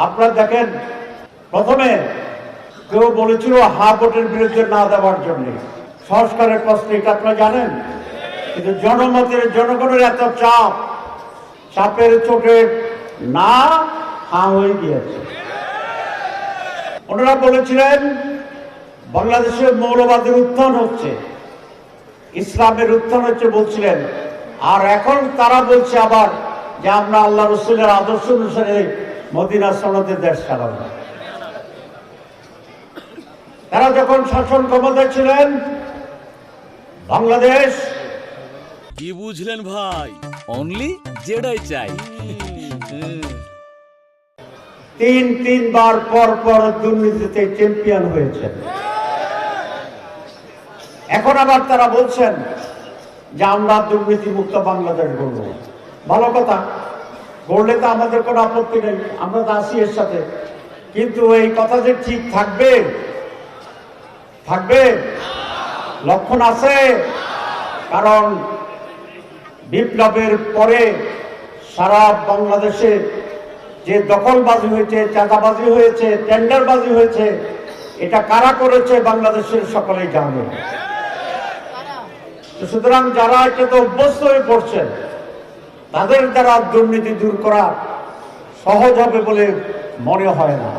আপনারা দেখেন, প্রথমে কেউ বলেছিল হা ভোটের বিরুদ্ধে না দেওয়ার জন্য, সংস্কারের প্রশ্নে, এটা আপনারা জানেন। কিন্তু জনগণের এত চাপের চোটে না হা হয়ে গিয়েছে। ওনারা বলেছিলেন বাংলাদেশে মৌলবাদের উত্থান হচ্ছে, ইসলামের উত্থান হচ্ছে বলছিলেন। আর এখন তারা বলছে আবার যে আমরা আল্লাহ রসুলের আদর্শ অনুসারে মদিনা সনদে দেশ চালাব। তারা যখন শাসন ক্ষমতায় ছিলেন, বাংলাদেশ কি বুঝলেন ভাই? অনলি যেটাই চাই। তিনবার পর দুর্নীতিতে চ্যাম্পিয়ন হয়েছে। এখন আবার তারা বলছেন যে আমরা দুর্নীতি মুক্ত বাংলাদেশ গড়ব। ভালো কথা, গড়লে তো আমাদের কোনো আপত্তি নেই, আমরা তো আছি এর সাথে। কিন্তু এই কথা যে ঠিক থাকবে লক্ষণ আছে। কারণ বিপ্লবের পরে সারা বাংলাদেশে যে দখলবাজি হয়েছে, চাঁদাবাজি হয়েছে, টেন্ডারবাজি হয়েছে, এটা কারা করেছে বাংলাদেশের সকলেই জানে। সুতরাং যারা এটাতে অভ্যস্ত হয়ে পড়ছেন, তাদের দ্বারা দুর্নীতি দূর করা সহজ হবে বলে মনে হয় না।